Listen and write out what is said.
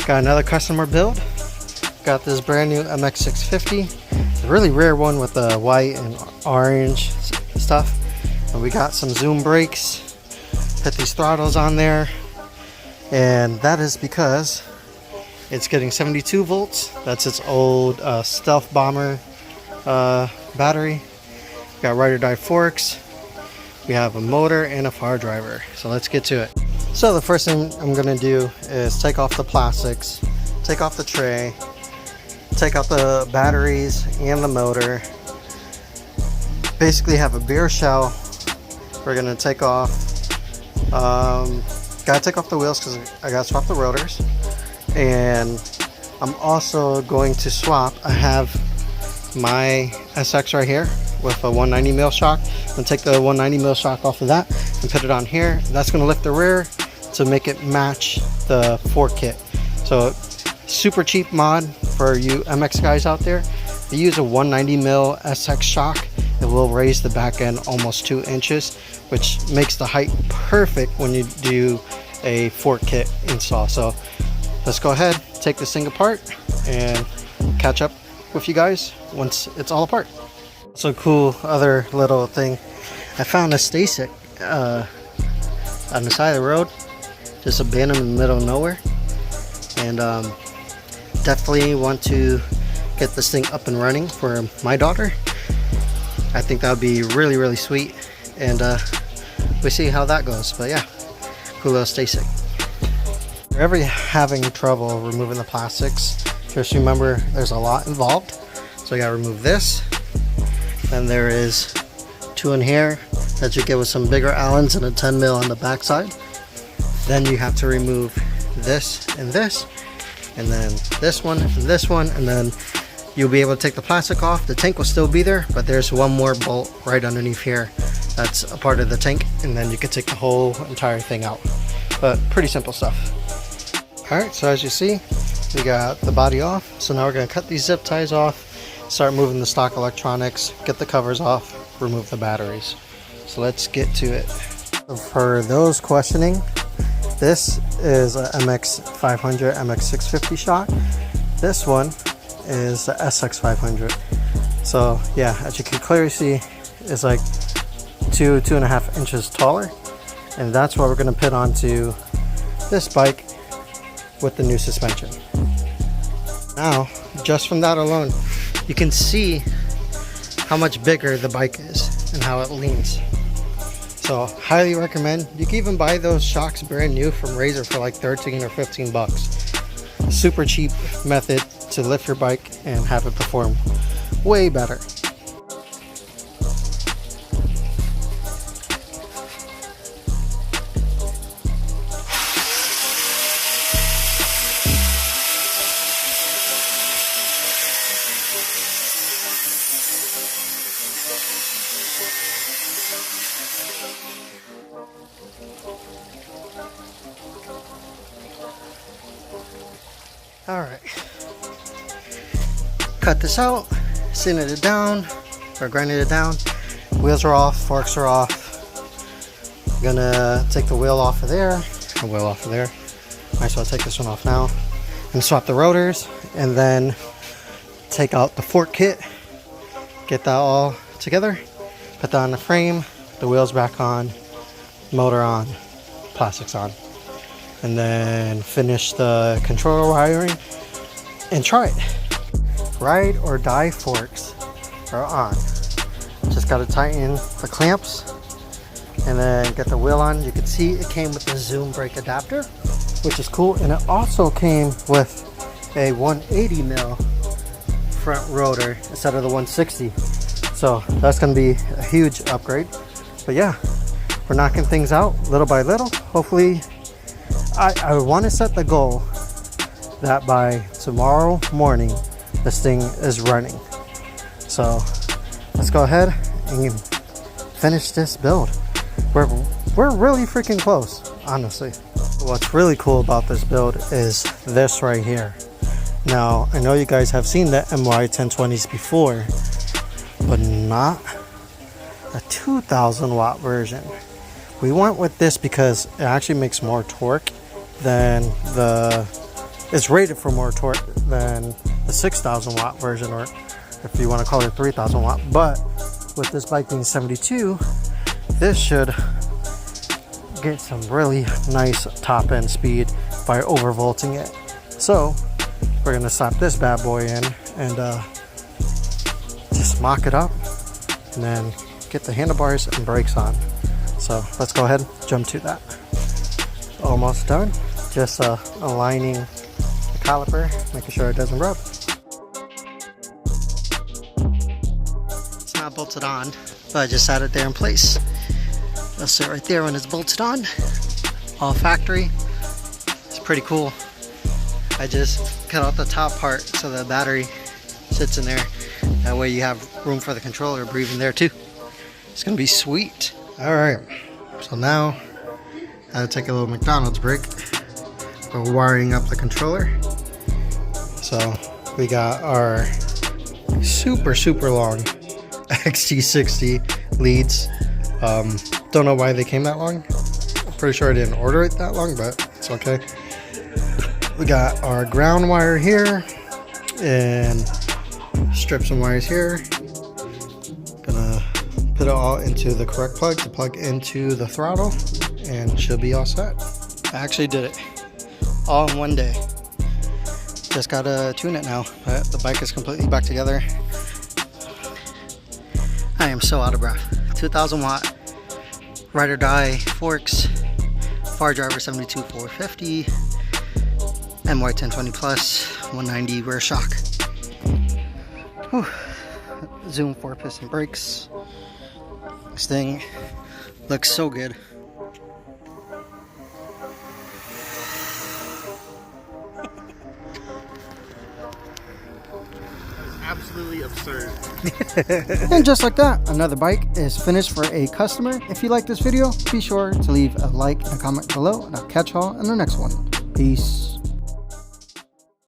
Got another customer build. Got this brand new Mx650, a really rare one with the white and orange stuff. And we got some zoom brakes, put these throttles on there, and that is because it's getting 72 volts. That's its old Stealth Bomber battery. Got ride or die forks. We have a motor and a Fardriver. So let's get to it. So the first thing I'm gonna do is take off the plastics, take off the tray, take out the batteries and the motor. Basically have a bare shell. We're gonna take off, gotta take off the wheels because I gotta swap the rotors. And I'm also going to swap, I have my SX right here with a 190 mil shock. I'm gonna take the 190 mil shock off of that and put it on here. That's gonna lift the rear to make it match the fork kit. So super cheap mod for you MX guys out there. If you use a 190 mil SX shock, it will raise the back end almost 2 inches, which makes the height perfect when you do a fork kit install. So let's go ahead, take this thing apart and catch up with you guys once it's all apart. So cool other little thing, I found a Stacy on the side of the road, just abandoned in the middle of nowhere, and definitely want to get this thing up and running for my daughter. I think that would be really sweet, and we see how that goes. But yeah, cool little Stacy. If you're ever having trouble removing the plastics, just remember there's a lot involved. So you gotta remove this. Then there is 2 in here that you get with some bigger Allens and a 10 mil on the back side. Then you have to remove this, and then this one, and then you'll be able to take the plastic off. The tank will still be there, but there's one more bolt right underneath here that's a part of the tank, and then you can take the whole entire thing out. But pretty simple stuff. Alright, so as you see, we got the body off. So now we're going to cut these zip ties off, start moving the stock electronics, get the covers off, remove the batteries. So let's get to it. For those questioning, this is a Mx500 Mx650 shock. This one is the SX500. So yeah, as you can clearly see, it's like 2.5 inches taller, and that's what we're going to put onto this bike with the new suspension. Now, just from that alone, you can see how much bigger the bike is and how it leans. So highly recommend. You can even buy those shocks brand new from Razor for like 13 or 15 bucks. Super cheap method to lift your bike and have it perform way better. Alright, cut this out, sanded it down, or grinded it down. Wheels are off, forks are off. I'm gonna take the wheel off of there, Might as well take this one off now. And swap the rotors, and then take out the fork kit, get that all together, put that on the frame, the wheels back on, motor on, plastics on. And then finish the controller wiring and try it. Ride or die forks are on. Just got to tighten the clamps and then get the wheel on. You can see it came with the zoom brake adapter, which is cool, and it also came with a 180 mil front rotor instead of the 160. So that's going to be a huge upgrade. But yeah, we're knocking things out little by little. Hopefully, I want to set the goal that by tomorrow morning this thing is running. So let's go ahead and finish this build. We're really freaking close, honestly. What's really cool about this build is this right here. Now, I know you guys have seen the MY 1020s before, but not a 2000 watt version. We went with this because it actually makes more torque than the It's rated for more torque than the 6,000 watt version, or if you want to call it 3,000 watt. But with this bike being 72, this should get some really nice top end speed by overvolting it. So we're gonna slap this bad boy in and just mock it up, and then get the handlebars and brakes on. So let's go ahead and jump to that. Almost done. Just aligning the caliper, making sure it doesn't rub. It's not bolted on, but I just had it there in place. It'll sit right there when it's bolted on. All factory. It's pretty cool. I just cut out the top part so the battery sits in there. That way you have room for the controller to breathe in there too. It's gonna be sweet. All right, so now I had to take a little McDonald's break. We're wiring up the controller. So we got our super long XT60 leads. Don't know why they came that long. I'm pretty sure I didn't order it that long, but it's okay. We got our ground wire here and strips and wires here. Gonna put it all into the correct plug to plug into the throttle, and she'll be all set. I actually did it all in one day. Just gotta tune it now, but the bike is completely back together. I am so out of breath. 2,000 watt ride or die forks, Fardriver 72 450, MY 1020 plus, 190 rear shock. Whew. Zoom 4-piston brakes. This thing looks so good. Absolutely absurd. And just like that, another bike is finished for a customer. If you like this video, be sure to leave a like and a comment below, and I'll catch y'all in the next one. Peace.